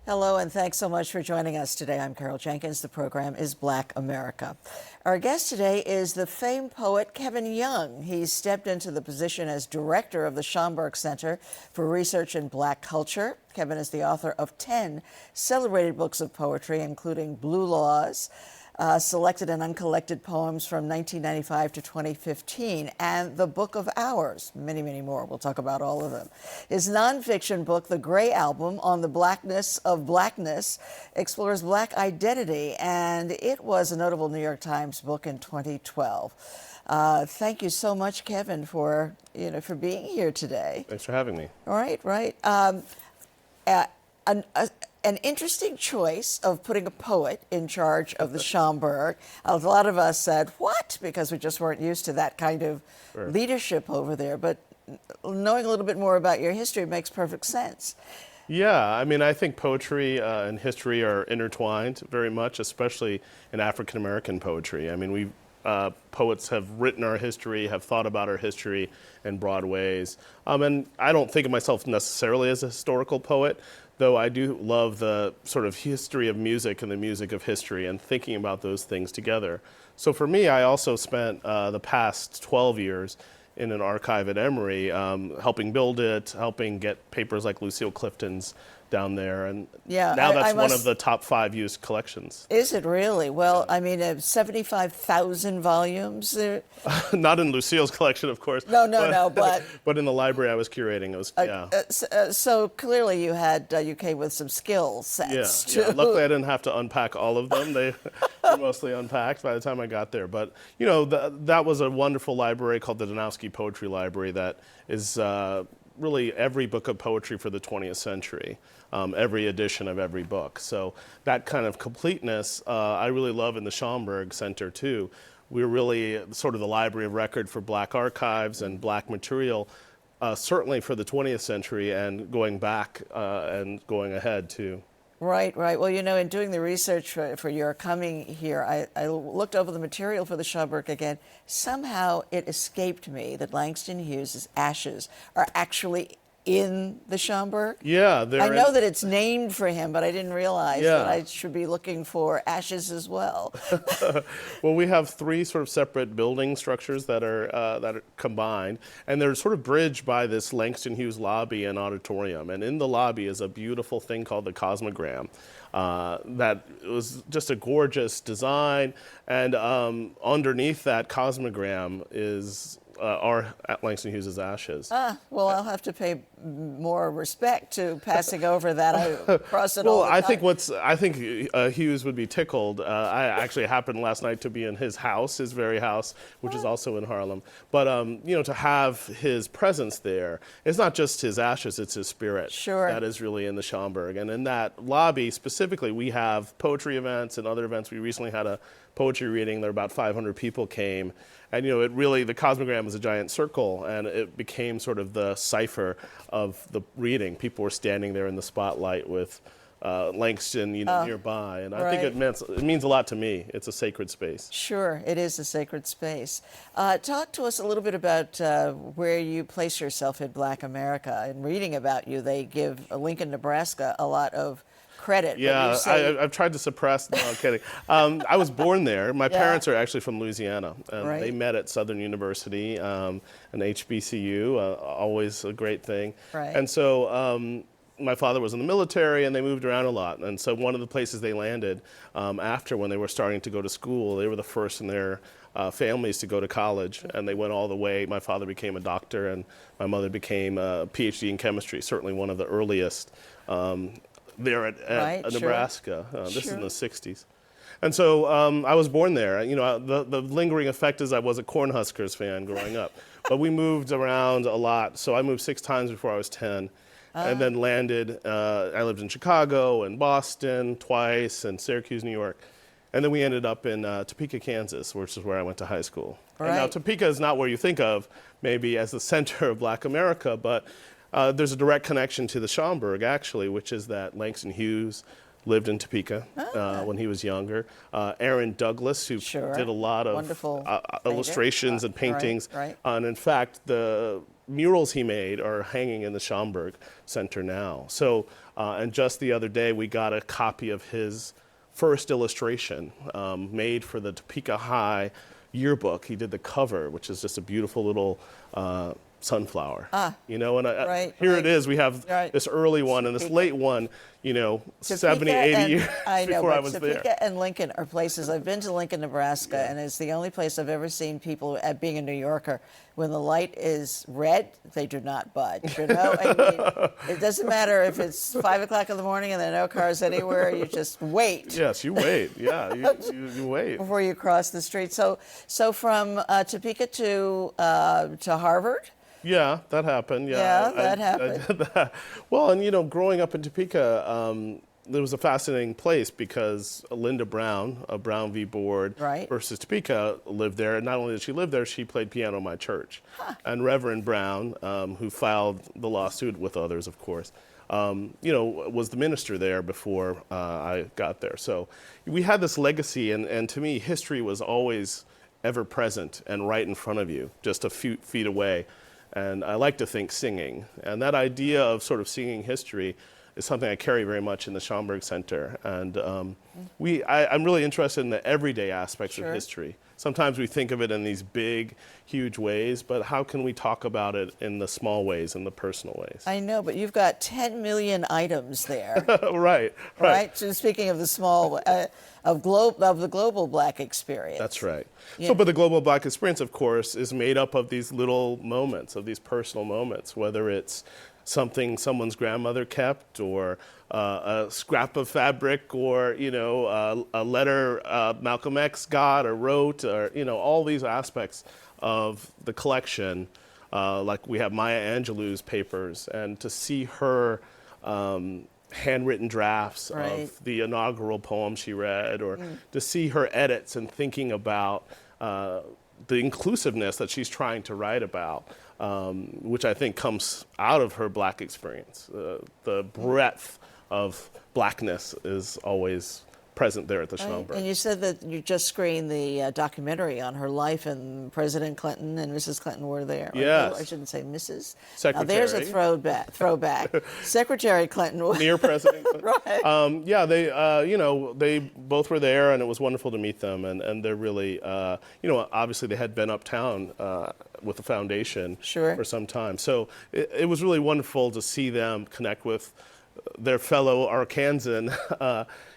Hello, and thanks so much for joining us today. I'm Carol Jenkins. The program is Black America. Our guest today is the famed poet Kevin Young. He's stepped into the position as director of the Schomburg Center for Research in Black Culture. Kevin is the author of 10 celebrated books of poetry, including Blue Laws, selected and uncollected poems from 1995 to 2015, and The Book of Hours, many, many more. We'll talk about all of them. His nonfiction book, The Gray Album, on the Blackness of Blackness, explores Black identity, and it was a notable New York Times book in 2012. Thank you so much, Kevin, for being here today. Thanks for having me. All right, right. An interesting choice of putting a poet in charge of the Schomburg. A lot of us said, what? Because we just weren't used to that kind of leadership over there. But knowing a little bit more about your history makes perfect sense. Yeah, I mean, I think poetry and history are intertwined very much, especially in African American poetry. I mean, poets have written our history, have thought about our history in broad ways. And I don't think of myself necessarily as a historical poet, though I do love the sort of history of music and the music of history and thinking about those things together. So for me, I also spent the past 12 years in an archive at Emory, helping build it, helping get papers like Lucille Clifton's down there, and now that's one of the top 5 used collections. Is it really? Well, I mean, 75,000 volumes. Not in Lucille's collection, of course. No, but but in the library I was curating, it was so clearly you came with some skill sets. Yeah. Luckily I didn't have to unpack all of them. They were mostly unpacked by the time I got there. But that was a wonderful library called the Danowski Poetry Library that is really every book of poetry for the 20th century, every edition of every book. So that kind of completeness I really love in the Schomburg Center too. We're really sort of the library of record for Black archives and Black material, certainly for the 20th century and going back and going ahead too. Right. Well, in doing the research for your coming here, I looked over the material for the Schomburg again. Somehow it escaped me that Langston Hughes' ashes are actually in the Schomburg. Yeah, I know that it's named for him, but I didn't realize that I should be looking for ashes as well. Well, we have 3 sort of separate building structures that are combined, and they're sort of bridged by this Langston Hughes lobby and auditorium. And in the lobby is a beautiful thing called the Cosmogram. That was just a gorgeous design, and underneath that Cosmogram is are at Langston Hughes' ashes. Well, I'll have to pay more respect to passing over that. I cross it all the time. I think Hughes would be tickled. I actually happened last night to be in his house, his very house, which is also in Harlem. But to have his presence there, it's not just his ashes; it's his spirit. Sure. That is really in the Schomburg, and in that lobby specifically, we have poetry events and other events. We recently had a poetry reading. There were about 500 people came. And the Cosmogram was a giant circle, and it became sort of the cipher of the reading. People were standing there in the spotlight with Langston, nearby, and I think it means a lot to me. It's a sacred space. Sure, it is a sacred space. Talk to us a little bit about where you place yourself in Black America. In reading about you, they give Lincoln, Nebraska, a lot of credit. Yeah, I've tried to suppress. No, I'm kidding. I was born there. My parents are actually from Louisiana. They met at Southern University, an HBCU, always a great thing. Right. And so my father was in the military, and they moved around a lot. And so one of the places they landed after, when they were starting to go to school, they were the first in their families to go to college, and they went all the way. My father became a doctor, and my mother became a PhD in chemistry, certainly one of the earliest there at Nebraska. This is in the 60s. And so I was born there. The lingering effect is I was a Cornhuskers fan growing up. But we moved around a lot. So I moved 6 times before I was 10. And then landed, I lived in Chicago and Boston twice and Syracuse, New York. And then we ended up in Topeka, Kansas, which is where I went to high school. Right. And now Topeka is not where you think of maybe as the center of Black America, but there's a direct connection to the Schomburg, actually, which is that Langston Hughes lived in Topeka when he was younger. Aaron Douglas, who did a lot of illustrations and paintings. Right. And in fact, the murals he made are hanging in the Schomburg Center now. So, and just the other day, we got a copy of his first illustration made for the Topeka High yearbook. He did the cover, which is just a beautiful little sunflower. You know, and here it is. We have this early one and this late one, you know, Topeka 70, 80 years I know, before but I was there. Topeka and Lincoln are places. I've been to Lincoln, Nebraska, and it's the only place I've ever seen people, at being a New Yorker, when the light is red, they do not budge. You know, I mean, it doesn't matter if it's 5 o'clock in the morning and there are no cars anywhere. You just wait. Yes, you wait. Yeah, you wait Before you cross the street. So from Topeka to Harvard. Yeah, that happened. Yeah, that happened. I did that. Well, and you know, growing up in Topeka, there was a fascinating place because Linda Brown of Brown v. Board versus Topeka lived there. And not only did she live there, she played piano in my church. And Reverend Brown, who filed the lawsuit with others, of course, you know, was the minister there before I got there. So we had this legacy, and to me, history was always ever present and right in front of you, just a few feet away. And I like to think singing. And that idea of sort of singing history is something I carry very much in the Schomburg Center. And I'm really interested in the everyday aspects of history. Sometimes we think of it in these big, huge ways, but how can we talk about it in the small ways, in the personal ways? I know, but you've got 10 million items there. Right. So speaking of the small, of the global Black experience. That's right. Yeah. So, but the global Black experience, of course, is made up of these little moments, of these personal moments, whether it's something someone's grandmother kept, or a scrap of fabric, or you know, a letter Malcolm X got or wrote, or you know, all these aspects of the collection. Like we have Maya Angelou's papers, and to see her handwritten drafts of the inaugural poem she read, or to see her edits and thinking about the inclusiveness that she's trying to write about, which I think comes out of her Black experience. The breadth of Blackness is always present there at the Schomburg. And you said that you just screened the documentary on her life, and President Clinton and Mrs. Clinton were there. Yes. I shouldn't say Mrs. Secretary. Now there's a throwback. Secretary Clinton was Near President Clinton. right. Yeah, they, you know, they both were there, and it was wonderful to meet them. And they're really, you know, obviously they had been uptown with the foundation for some time. So it was really wonderful to see them connect with their fellow Arkansan,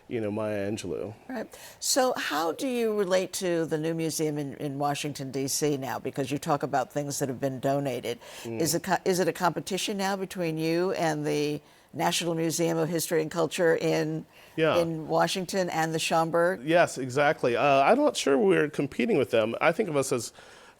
you know, Maya Angelou. Right. So how do you relate to the new museum in Washington, D.C. now? Because you talk about things that have been donated. Is it a competition now between you and the National Museum of History and Culture in Washington and the Schomburg? Yes, exactly. I'm not sure we're competing with them. I think of us as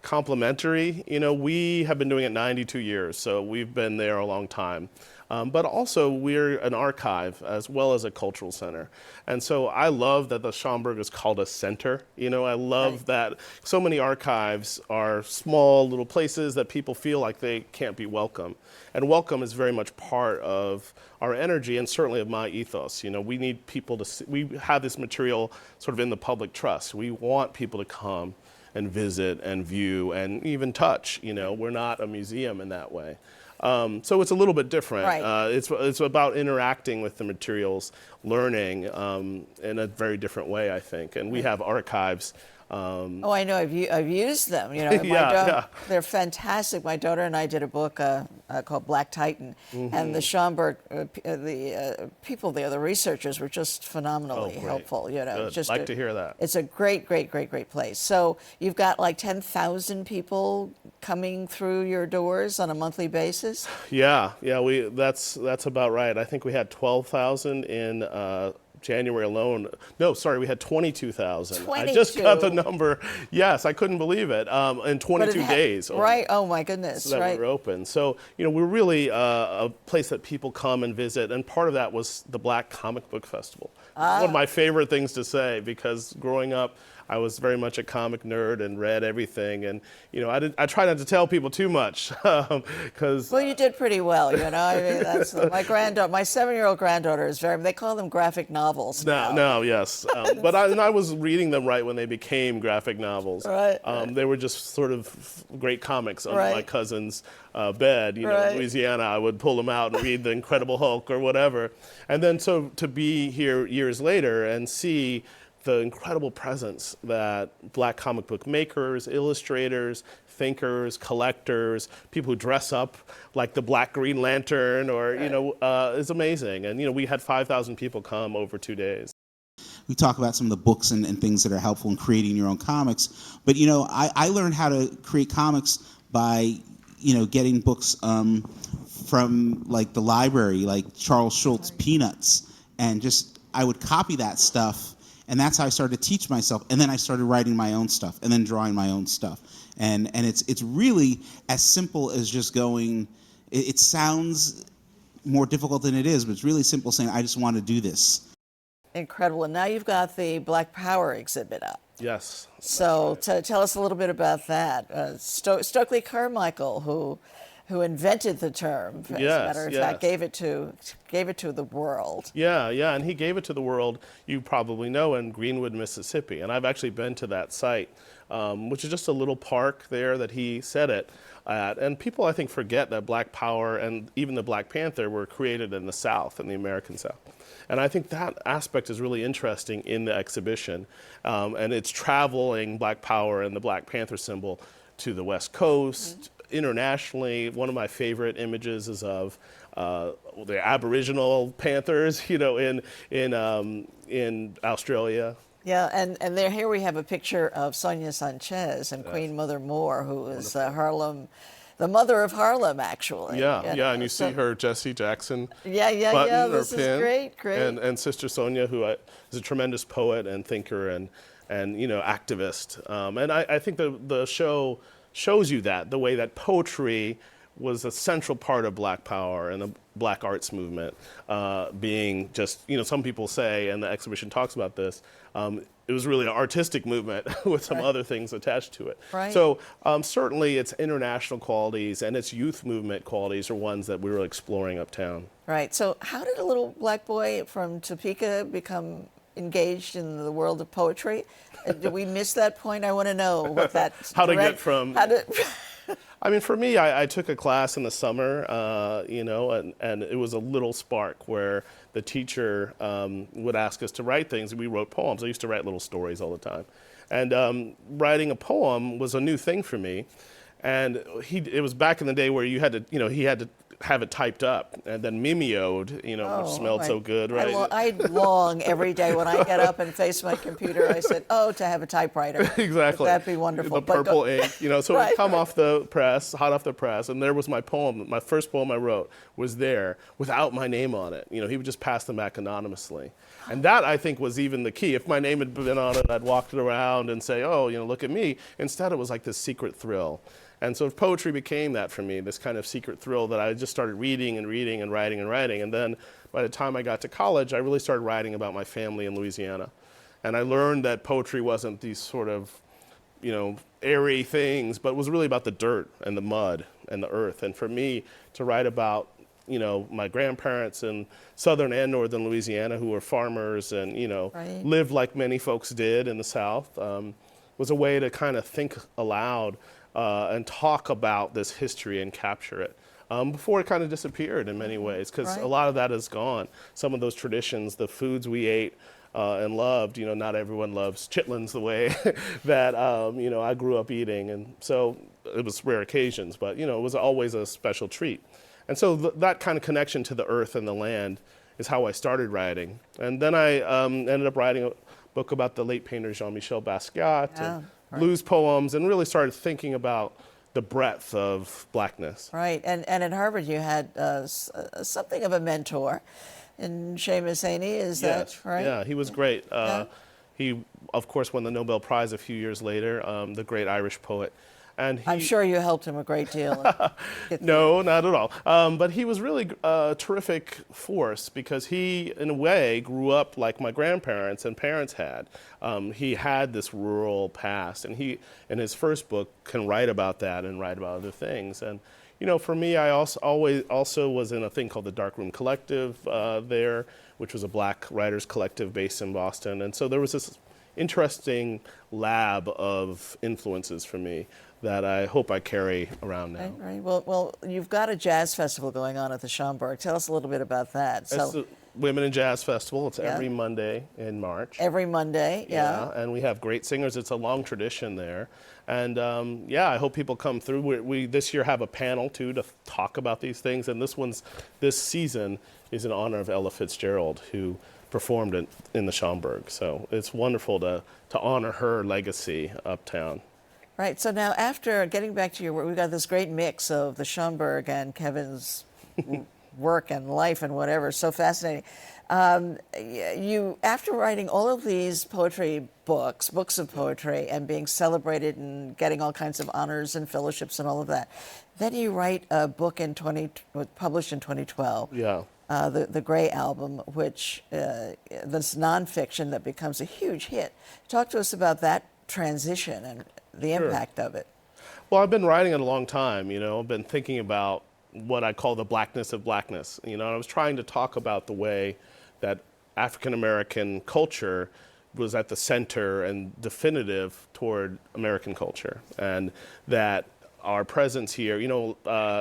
complementary. You know, we have been doing it 92 years, so we've been there a long time. But also, we're an archive as well as a cultural center. And so I love that the Schomburg is called a center. You know, I love that so many archives are small little places that people feel like they can't be welcome. And welcome is very much part of our energy, and certainly of my ethos. You know, we need people to see, we have this material sort of in the public trust. We want people to come and visit and view and even touch. You know, we're not a museum in that way. So it's a little bit different. It's about interacting with the materials, learning in a very different way, I think. And we have archives. Oh, I know. I've used them. You know, they're fantastic. My daughter and I did a book called Black Titan, and the Schomburg, the people there, the researchers, were just phenomenally helpful. You know, just like to hear that. It's a great place. So you've got like 10,000 people coming through your doors on a monthly basis. Yeah. That's about right. I think we had 12,000 in January alone. No, sorry, we had 22,000. I just got the number. Yes, I couldn't believe it. In 22 days. Right. Oh my goodness. So that we were open. So, you know, we're really a place that people come and visit. And part of that was the Black Comic Book Festival. One of my favorite things to say, because growing up, I was very much a comic nerd and read everything. And, you know, I try not to tell people too much because. Well, you did pretty well, you know. I mean, that's my granddaughter. My 7-year-old granddaughter is very. They call them graphic novels now. No, yes. But I was reading them right when they became graphic novels. Right. They were just sort of great comics under Right. my cousin's bed. You know, Right. in Louisiana, I would pull them out and read The Incredible Hulk or whatever. And then so to be here years later and see the incredible presence that Black comic book makers, illustrators, thinkers, collectors, people who dress up like the Black Green Lantern or, you know, is amazing. And, you know, we had 5,000 people come over 2 days. We talk about some of the books and things that are helpful in creating your own comics. But, you know, I learned how to create comics by, you know, getting books from, like, the library, like Charles Schulz, Peanuts. And just, I would copy that stuff. And that's how I started to teach myself. And then I started writing my own stuff and then drawing my own stuff. And it's really as simple as just going, it sounds more difficult than it is, but it's really simple saying, I just want to do this. Incredible. And now you've got the Black Power exhibit up. Yes. So tell us a little bit about that. Stokely Carmichael, who invented the term, as a matter of fact, gave it to the world. Yeah, and he gave it to the world, you probably know, in Greenwood, Mississippi. And I've actually been to that site, which is just a little park there that he said it at. And people, I think, forget that Black Power and even the Black Panther were created in the South, in the American South. And I think that aspect is really interesting in the exhibition. And it's traveling Black Power and the Black Panther symbol to the West Coast, internationally. One of my favorite images is of the Aboriginal Panthers, you know, in Australia. Yeah, and there here we have a picture of Sonia Sanchez and Queen Mother Moore, who is Harlem, the mother of Harlem, actually. Yeah, you know, and you see her Jesse Jackson button or this pin. is great. And Sister Sonia, who is a tremendous poet and thinker and you know, activist. And I think the show shows you that, the way that poetry was a central part of Black Power and the Black arts movement, being just, you know, some people say, and the exhibition talks about this, it was really an artistic movement with some other things attached to it. Right. So certainly its international qualities and its youth movement qualities are ones that we were exploring uptown. Right. So how did a little black boy from Topeka become engaged in the world of poetry? Did we miss that point? I want to know what that. How to get from. I mean, for me, I took a class in the summer, you know, and it was a little spark where the teacher would ask us to write things. We wrote poems. I used to write little stories all the time. And writing a poem was a new thing for me. And it was back in the day where you had to, you know, he had to have it typed up and then mimeoed, you know, which smelled so good, right? I long every day when I get up and face my computer, I said, oh, to have a typewriter. Exactly. That'd be wonderful. The purple ink, you know, so it would come off the press, hot off the press, and there was my poem. My first poem I wrote was there without my name on it. You know, he would just pass them back anonymously. And that, I think, was even the key. If my name had been on it, I'd walked it around and say, oh, you know, look at me. Instead, it was like this secret thrill. And so poetry became that for me, this kind of secret thrill that I just started reading and reading and writing and writing. And then by the time I got to college, I really started writing about my family in Louisiana. And I learned that poetry wasn't these sort of, you know, airy things, but was really about the dirt and the mud and the earth. And for me to write about, you know, my grandparents in southern and northern Louisiana who were farmers and, you know, lived like many folks did in the South, was a way to kind of think aloud and talk about this history and capture it before it kind of disappeared in many ways, because a lot of that is gone. Some of those traditions, the foods we ate and loved, you know, not everyone loves chitlins the way that, you know, I grew up eating. And so it was rare occasions, but, you know, it was always a special treat. And so that kind of connection to the earth and the land is how I started writing. And then I ended up writing a book about the late painter Jean-Michel Basquiat. And blues poems, and really started thinking about the breadth of blackness. Right, and at Harvard you had something of a mentor in Seamus Heaney, is that right? Yeah, he was great. He, of course, won the Nobel Prize a few years later, the great Irish poet. And he, I'm sure you helped him a great deal. no, not at all. But he was really a terrific force because he, in a way, grew up like my grandparents and parents had. He had this rural past, and he, in his first book, can write about that and write about other things. And you know, for me, I also was in a thing called the Darkroom Collective there, which was a Black writers collective based in Boston. And so there was this interesting lab of influences for me that I hope I carry around now. Right. Well, you've got a jazz festival going on at the Schomburg. Tell us a little bit about that. It's the Women in Jazz Festival. It's Yeah. every Monday in March. Every Monday, yeah. And we have great singers. It's a long tradition there. And I hope people come through. We this year have a panel too to talk about these things. And this season is in honor of Ella Fitzgerald, who performed in the Schomburg. So it's wonderful to honor her legacy uptown. Right. So now, after getting back to your work, we've got this great mix of the Schomburg and Kevin's work and life and whatever. So fascinating. You, after writing all of these poetry books of poetry, and being celebrated and getting all kinds of honors and fellowships and all of that, then you write a book published in 2012. Yeah. The Gray Album, which this nonfiction that becomes a huge hit. Talk to us about that transition and the impact of it. Well, I've been writing it a long time. You know, I've been thinking about what I call the blackness of blackness. You know, I was trying to talk about the way that African American culture was at the center and definitive toward American culture, and that our presence here, you know,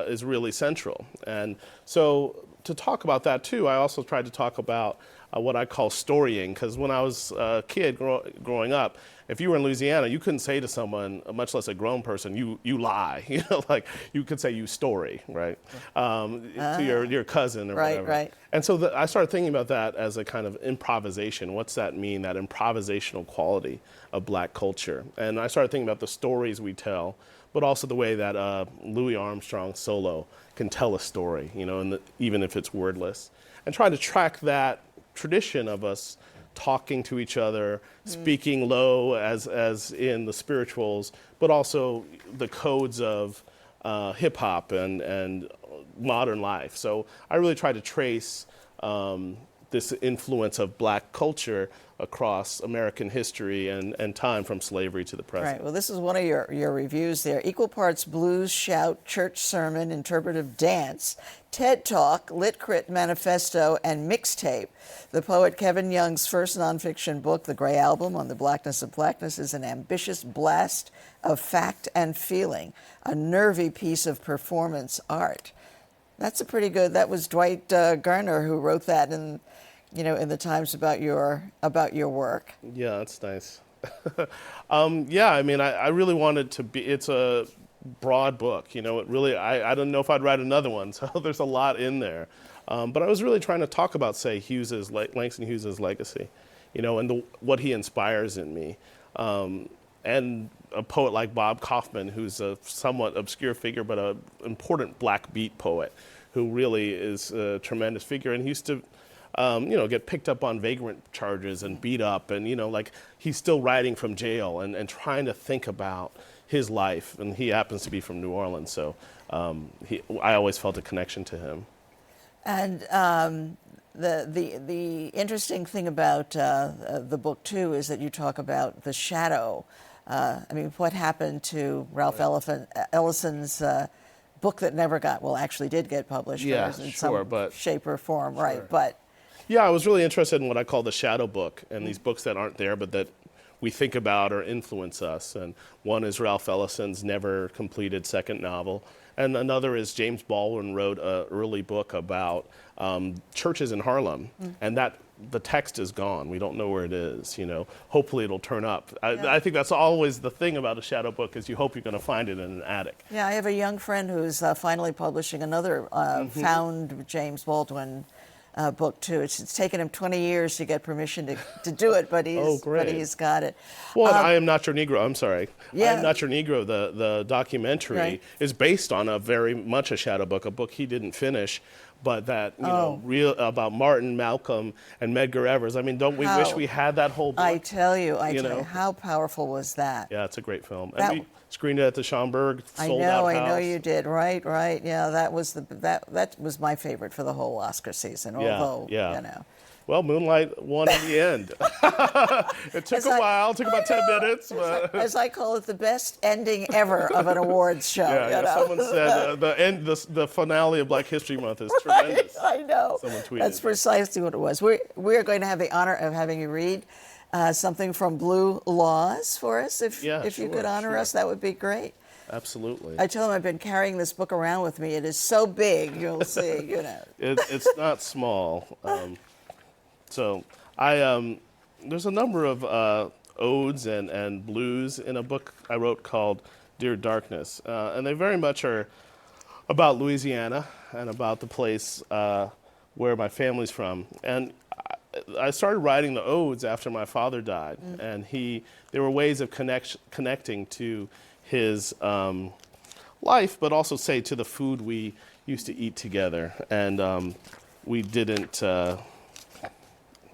is really central. And so to talk about that too, I also tried to talk about what I call storying, because when I was a kid growing up, if you were in Louisiana, you couldn't say to someone, much less a grown person, you lie. You know, like you could say you story, right? To your cousin or whatever. Right. And so I started thinking about that as a kind of improvisation. What's that mean, that improvisational quality of Black culture? And I started thinking about the stories we tell, but also the way that Louis Armstrong solo can tell a story, you know, even if it's wordless. And trying to track that tradition of us talking to each other, speaking low as in the spirituals, but also the codes of hip hop and modern life. So I really try to trace this influence of Black culture across American history and time from slavery to the present. Right. Well, this is one of your reviews there. Equal parts blues, shout, church sermon, interpretive dance, TED Talk, Lit Crit Manifesto, and mixtape. The poet Kevin Young's first nonfiction book, The Gray Album on the Blackness of Blackness, is an ambitious blast of fact and feeling, a nervy piece of performance art. That's a pretty good. That was Dwight Garner who wrote that in the Times about your work. Yeah, that's nice. Yeah, I mean, I really wanted to be. It's a broad book, you know. It really. I don't know if I'd write another one. So there's a lot in there. But I was really trying to talk about, say, Langston Hughes's legacy, you know, and what he inspires in me, and a poet like Bob Kaufman, who's a somewhat obscure figure, but an important Black beat poet, who really is a tremendous figure. And he used to, get picked up on vagrant charges and beat up, and like he's still writing from jail and trying to think about his life. And he happens to be from New Orleans, so I always felt a connection to him. And the interesting thing about the book too is that you talk about the shadow. What happened to Ralph Ellison's book that never did get published? Yeah, in sure, some shape or form, sure. right? But yeah, I was really interested in what I call the shadow book, and these books that aren't there but that we think about or influence us. And one is Ralph Ellison's never completed second novel. And another is James Baldwin wrote an early book about churches in Harlem, and the text is gone. We don't know where it is. Hopefully it'll turn up. I think that's always the thing about a shadow book, is you hope you're going to find it in an attic. Yeah, I have a young friend who's finally publishing another found James Baldwin book too. It's taken him 20 years to get permission to do it, but he's got it. Well, I Am Not Your Negro. I'm sorry. Yeah. I Am Not Your Negro. The documentary Right. is based on very much a shadow book, a book he didn't finish, but that, real about Martin, Malcolm, and Medgar Evers. I mean, don't we wish we had that whole book? I tell you, know? how powerful was that? Yeah, it's a great film. That- And we screened it at the Schomburg sold out house. I know you did. Right. Yeah, that was that was my favorite for the whole Oscar season. Although, Well, Moonlight won in the end. It took a while. It took about 10 minutes. But as I call it, the best ending ever of an awards show. Someone said the finale of Black History Month is tremendous. I know. Someone tweeted That's precisely what it was. We're going to have the honor of having you read something from Blue Laws for us. If you could honor us, that would be great. Absolutely. I tell them I've been carrying this book around with me. It is so big, you'll see. It's not small. So there's a number of odes and blues in a book I wrote called Dear Darkness, and they very much are about Louisiana and about the place where my family's from. And I started writing the odes after my father died, and there were ways of connecting to his life, but also say to the food we used to eat together, and we didn't.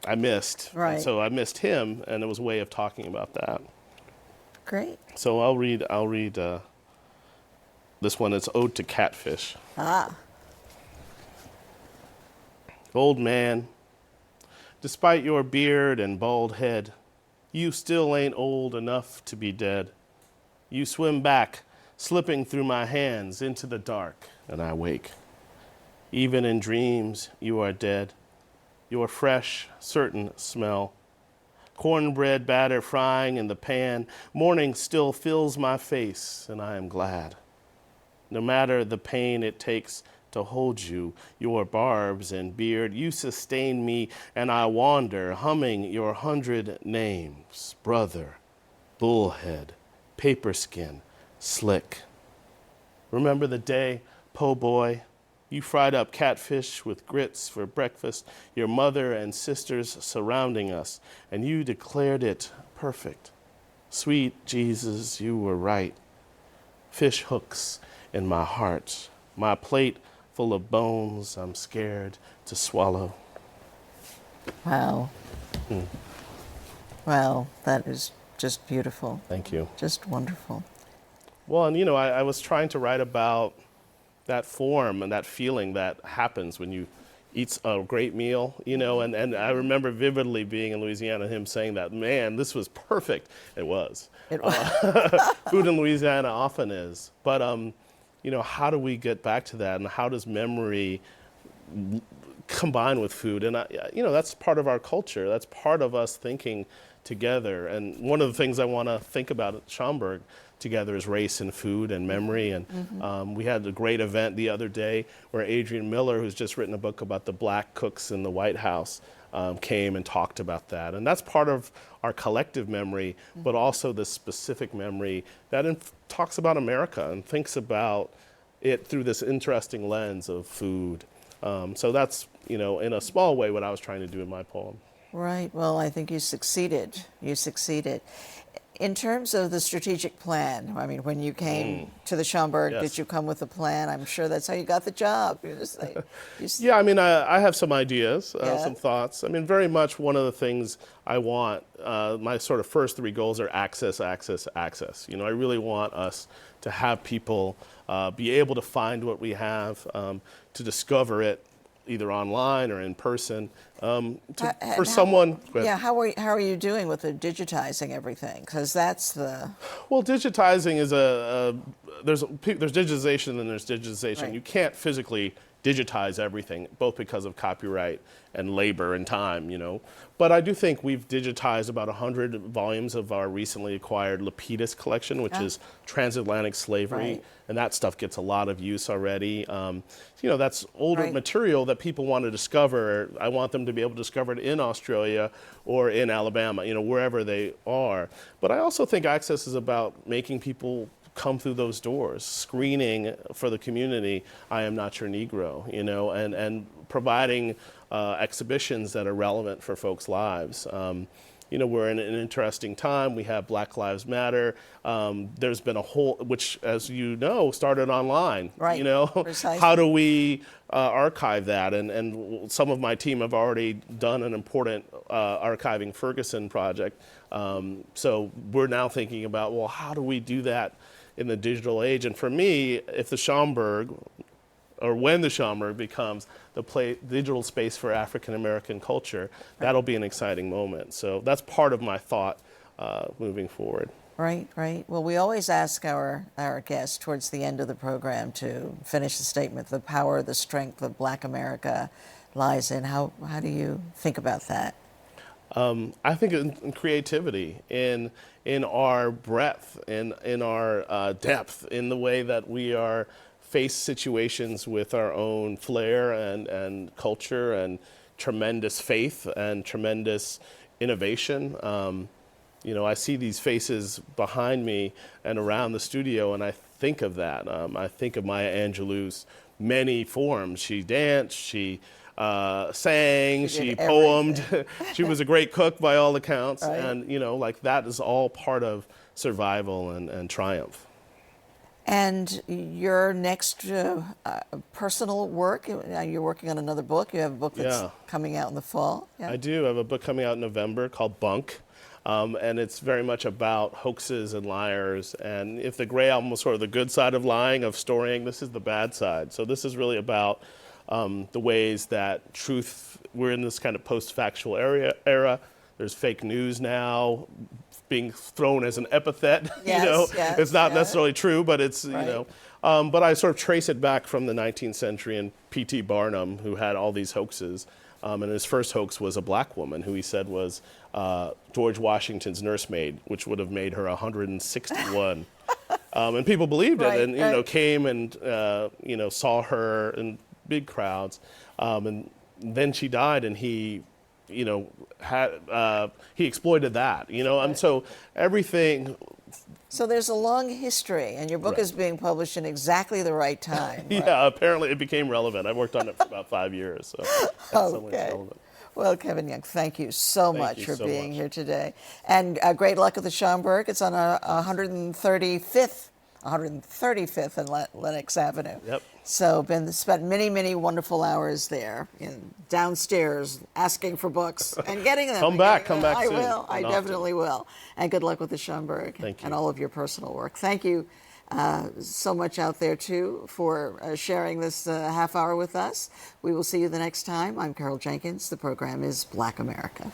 I missed. Right. So I missed him, and it was a way of talking about that. Great. So I'll read this one. It's Ode to Catfish. Old man, despite your beard and bald head, you still ain't old enough to be dead. You swim back, slipping through my hands into the dark, and I wake. Even in dreams, you are dead. Your fresh, certain smell. Cornbread batter frying in the pan. Morning still fills my face, and I am glad. No matter the pain it takes to hold you, your barbs and beard, you sustain me, and I wander, humming your 100 names. Brother, bullhead, paperskin, slick. Remember the day, po' boy, you fried up catfish with grits for breakfast, your mother and sisters surrounding us, and you declared it perfect. Sweet Jesus, you were right. Fish hooks in my heart, my plate full of bones I'm scared to swallow. Wow. Wow, that is just beautiful. Thank you. Just wonderful. Well, and I was trying to write about that form and that feeling that happens when you eat a great meal, and I remember vividly being in Louisiana, him saying that, man, this was perfect. It was. Food in Louisiana often is. But, how do we get back to that, and how does memory combine with food? And, that's part of our culture. That's part of us thinking together. And one of the things I want to think about at Schomburg together is race and food and memory. And we had a great event the other day where Adrian Miller, who's just written a book about the black cooks in the White House, came and talked about that. And that's part of our collective memory, but also this specific memory that talks about America and thinks about it through this interesting lens of food. So that's, in a small way, what I was trying to do in my poem. Right. Well, I think you succeeded. In terms of the strategic plan, I mean, when you came to the Schomburg, Yes. did you come with a plan? I'm sure that's how you got the job. Yeah, I mean, I have some ideas, Yeah. some thoughts. I mean, very much one of the things I want, my sort of first 3 goals are access, access, access. I really want us to have people be able to find what we have, to discover it either online or in person. For someone... Yeah, how are you doing with the digitizing everything? Because that's the... Well, digitizing is there's digitization and there's digitization. Right. You can't physically digitize everything, both because of copyright and labor and time, But I do think we've digitized about 100 volumes of our recently acquired Lapidus collection, which is transatlantic slavery. Right. And that stuff gets a lot of use already. That's older Right. material that people want to discover. I want them to be able to discover it in Australia or in Alabama, wherever they are. But I also think access is about making people come through those doors, screening for the community, I Am Not Your Negro, and providing exhibitions that are relevant for folks' lives. we're in an interesting time. We have Black Lives Matter. There's been a whole, which, as you know, started online. Right. Precisely. How do we archive that? And some of my team have already done an important Archiving Ferguson project. So we're now thinking about, well, how do we do that in the digital age? And for me, if the Schomburg, or when the Schomburg becomes the digital space for African American culture, that'll be an exciting moment. So that's part of my thought moving forward. Right, right. Well, we always ask our guests towards the end of the program to finish the statement, the power, the strength of Black America lies in. How do you think about that? I think in creativity, in our breadth, in our depth, in the way that we are face situations with our own flair and culture and tremendous faith and tremendous innovation. I see these faces behind me and around the studio, and I think of that. I think of Maya Angelou's many forms. She danced, she sang, she poemed. She was a great cook by all accounts. Right. And, that is all part of survival and triumph. And your next personal work, you're working on another book. You have a book that's coming out in the fall. Yeah. I do. I have a book coming out in November called Bunk. And it's very much about hoaxes and liars. And if the Gray album was sort of the good side of lying, of storying, this is the bad side. So this is really about the ways that truth, we're in this kind of post-factual era. There's fake news now being thrown as an epithet. Yes, it's not necessarily true, but it's, right. But I sort of trace it back from the 19th century and P.T. Barnum, who had all these hoaxes. And his first hoax was a black woman who he said was George Washington's nursemaid, which would have made her 161. And people believed it, and came and saw her in big crowds. And then she died, and he exploited that. And so everything. So there's a long history, and your book is being published in exactly the right time. Right? Yeah, apparently it became relevant. I worked on it for about 5 years, so okay. Relevant. Well, Kevin Young, thank you so much for being here today. And great luck at the Schomburg. It's on 135th and Lenox Avenue. Yep. So spent many, many wonderful hours there, downstairs, asking for books and getting them. Come back soon. I will. I definitely will. And good luck with the Schomburg. Thank you. And all of your personal work. Thank you so much out there, too, for sharing this half hour with us. We will see you the next time. I'm Carol Jenkins. The program is Black America.